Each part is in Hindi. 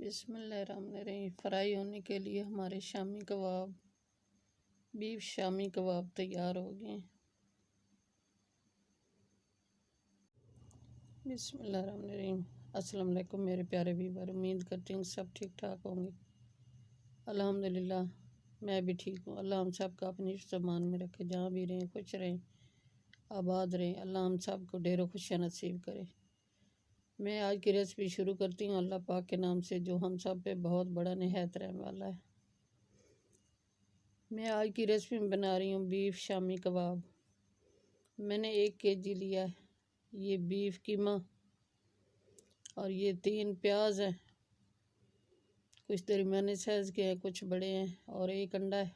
बिस्मिल्लाहिर्रहमानिर्रहीम। फ्राई होने के लिए हमारे शामी कबाब, बीफ शामी कबाब तैयार हो गए। बिस्मिल्लाहिर्रहमानिर्रहीम। अस्सलाम वालेकुम मेरे प्यारे व्यूअर, उम्मीद करती हूँ सब ठीक ठाक होंगे। अल्हम्दुलिल्लाह मैं भी ठीक हूँ। अल्लाह हम सब का अपनी ज़बान में रखे, जहाँ भी रहें खुश रहें, आबाद रहें। अल्लाह हम सब को ढेरों खुशियाँ नसीब करे। मैं आज की रेसिपी शुरू करती हूँ अल्लाह पाक के नाम से, जो हम सब पे बहुत बड़ा निहायत रहने वाला है। मैं आज की रेसिपी में बना रही हूँ बीफ शामी कबाब। मैंने 1 kg लिया है ये बीफ कीमा, और ये 3 प्याज हैं, कुछ दरमियाने साइज़ के हैं, कुछ बड़े हैं, और 1 अंडा है।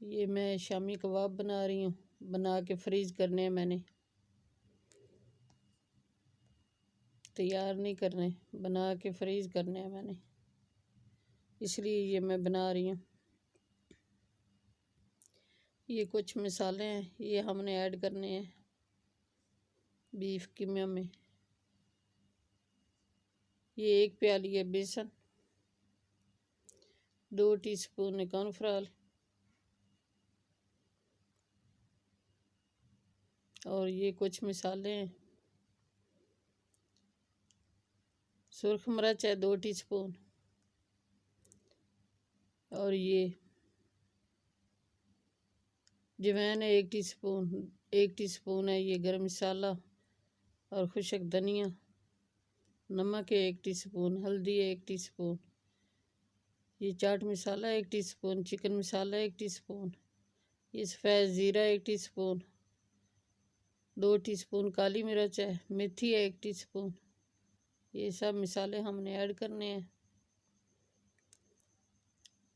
ये मैं शामी कबाब बना रही हूँ, बना के फ्रीज़ करने हैं मैंने, तैयार नहीं करने, बना के फ्रीज़ करने हैं मैंने, इसलिए ये मैं बना रही हूँ। ये कुछ मसाले हैं, ये हमने ऐड करने हैं बीफ कीमा में। ये 1 प्याली है बेसन, 2 टीस्पून कॉर्नफ्लोर, और ये कुछ मसाले हैं। सुर्ख मिर्च है 2 टीस्पून, और ये जवैन है 1 टीस्पून, 1 टीस्पून है ये गरम मसाला और खुशक धनिया, नमक है 1 टीस्पून, हल्दी है 1 टीस्पून, ये चाट मसाला 1 टीस्पून, चिकन मसाला 1 टीस्पून, ये सफ़ेद ज़ीरा 1 टीस्पून, 2 टीस्पून काली मिर्च है, मेथी है 1 टीस्पून। ये सब मसाले हमने ऐड करने हैं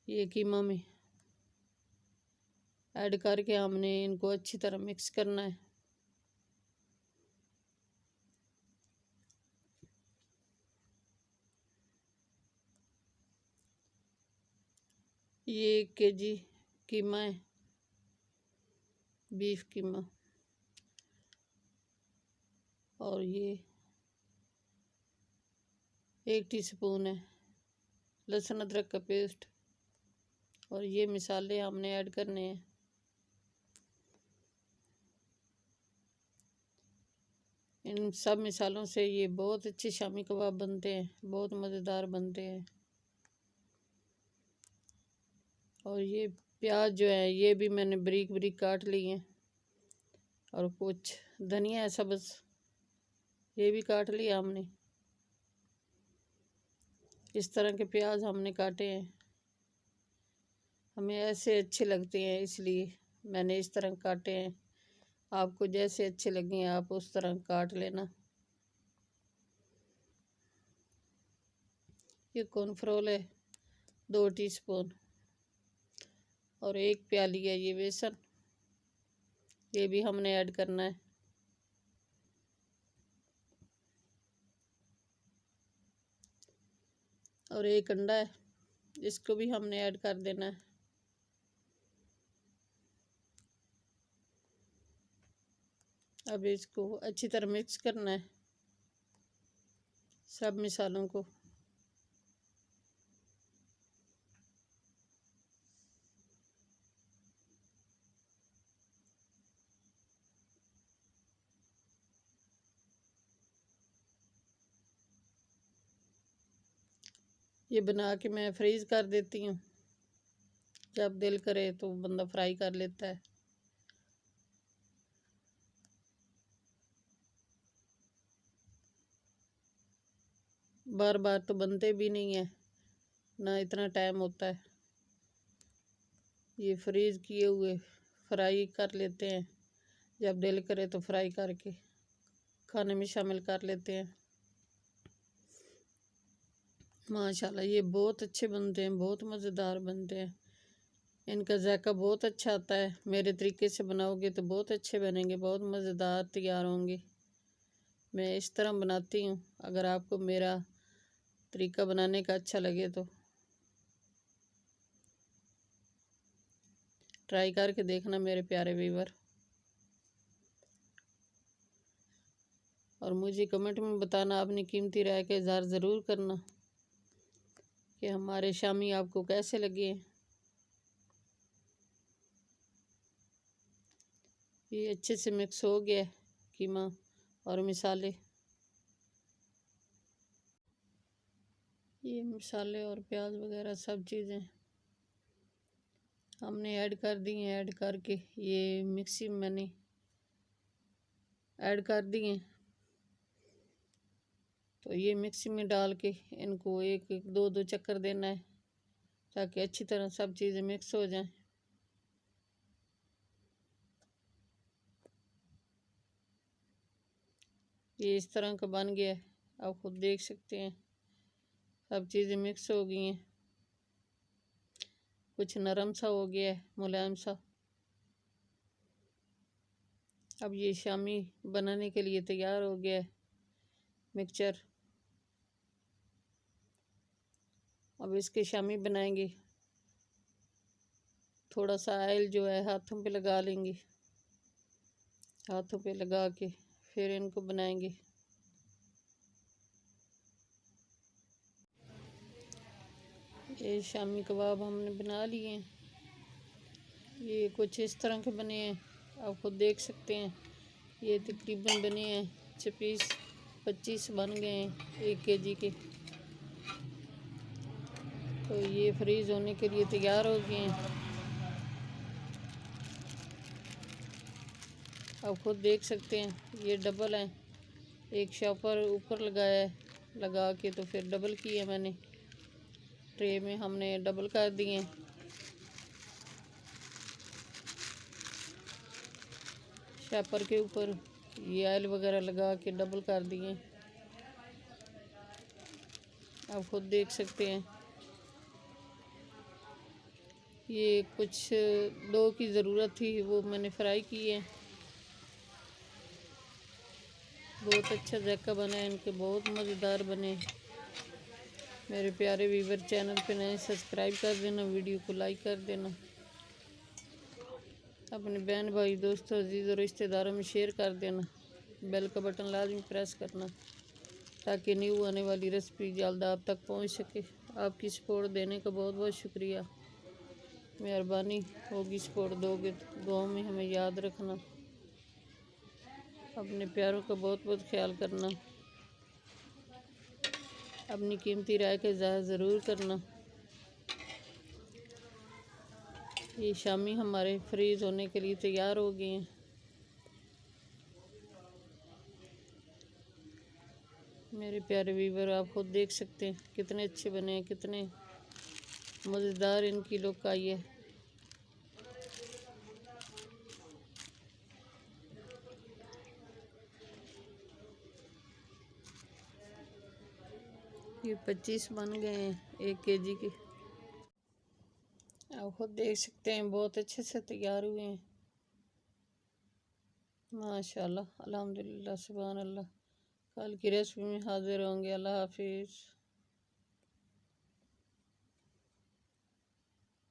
ये कीमा में। ऐड करके हमने इनको अच्छी तरह मिक्स करना है। ये 1 kg कीमा है, बीफ कीमा, और ये 1 टीस्पून है लहसुन अदरक का पेस्ट, और ये मसाले हमने ऐड करने हैं। इन सब मसालों से ये बहुत अच्छे शामी कबाब बनते हैं, बहुत मज़ेदार बनते हैं। और ये प्याज जो है ये भी मैंने बारीक बारीक काट लिए हैं, और कुछ धनिया है सब्ज़, ये भी काट लिया हमने। इस तरह के प्याज हमने काटे हैं, हमें ऐसे अच्छे लगते हैं इसलिए मैंने इस तरह काटे हैं। आपको जैसे अच्छे लगें आप उस तरह काट लेना। ये कॉर्नफ्लोर है 2 टीस्पून, और 1 प्याली है ये बेसन, ये भी हमने ऐड करना है। और 1 अंडा है, इसको भी हमने ऐड कर देना है। अब इसको अच्छी तरह मिक्स करना है सब मसालों को। ये बना के मैं फ्रीज़ कर देती हूँ, जब दिल करे तो बंदा फ्राई कर लेता है। बार बार तो बनते भी नहीं है, ना इतना टाइम होता है। ये फ्रीज़ किए हुए फ्राई कर लेते हैं, जब दिल करे तो फ्राई करके खाने में शामिल कर लेते हैं। माशाल्लाह ये बहुत अच्छे बनते हैं, बहुत मज़ेदार बनते हैं। इनका जायका बहुत अच्छा आता है, मेरे तरीके से बनाओगे तो बहुत अच्छे बनेंगे, बहुत मज़ेदार तैयार होंगे। मैं इस तरह बनाती हूँ, अगर आपको मेरा तरीका बनाने का अच्छा लगे तो ट्राई करके देखना मेरे प्यारे व्यूअर। और मुझे कमेंट में बताना, अपनी कीमती राय का इज़हार ज़रूर करना कि हमारे शामी आपको कैसे लगे। ये अच्छे से मिक्स हो गया कीमा और मसाले। ये मसाले और प्याज वगैरह सब चीज़ें हमने ऐड कर दी हैं। ऐड करके ये मिक्सी में मैंने ऐड कर दी हैं। तो ये मिक्सी में डाल के इनको एक एक दो दो चक्कर देना है ताकि अच्छी तरह सब चीज़ें मिक्स हो जाएं। ये इस तरह का बन गया है, आप खुद देख सकते हैं। सब चीज़ें मिक्स हो गई हैं, कुछ नरम सा हो गया है, मुलायम सा। अब ये शामी बनाने के लिए तैयार हो गया है मिक्सचर। अब इसके शामी बनाएंगे। थोड़ा सा ऑयल जो है हाथों पे लगा लेंगे, हाथों पे लगा के फिर इनको बनाएंगे। ये शामी कबाब हमने बना लिए हैं। ये कुछ इस तरह के बने हैं, आप खुद देख सकते हैं। ये तकरीबन बने हैं 26-25 बन गए हैं 1 kg के। तो ये फ्रीज़ होने के लिए तैयार हो गए हैं। आप खुद देख सकते हैं, ये डबल है। एक शॉपर ऊपर लगाया है, लगा के तो फिर डबल किया मैंने। ट्रे में हमने डबल कर दिए। शॉपर के ऊपर ये ऑयल वगैरह लगा के डबल कर दिए। आप खुद देख सकते हैं। ये कुछ डो की ज़रूरत थी, वो मैंने फ्राई किए। बहुत अच्छा जायका बना है इनके, बहुत मज़ेदार बने। मेरे प्यारे व्यूवर, चैनल पे नए सब्सक्राइब कर देना, वीडियो को लाइक कर देना, अपने बहन भाई दोस्तों अजीज़ और रिश्तेदारों में शेयर कर देना। बेल का बटन लाजमी प्रेस करना ताकि न्यू आने वाली रेसिपी जल्द आप तक पहुंच सके। आपकी सपोर्ट देने का बहुत बहुत शुक्रिया, मेहरबानी होगी। सपोर्ट दोगे तो दुआ में हमें याद रखना। अपने प्यारों का बहुत बहुत ख्याल करना, अपनी कीमती राय का इज़हार ज़रूर करना। ये शामी हमारे फ्रीज़ होने के लिए तैयार हो गए हैं। मेरे प्यारे व्यूवर, आप खुद देख सकते हैं कितने अच्छे बने हैं, कितने मज़ेदार इनकी लुक आई है। ये 25 बन गए हैं 1 kg के। आप खुद देख सकते हैं, बहुत अच्छे से तैयार हुए हैं माशाल्लाह, अल्हम्दुलिल्लाह, सुभान अल्लाह। कल की रेसिपी में हाजिर होंगे। अल्लाह हाफिज़।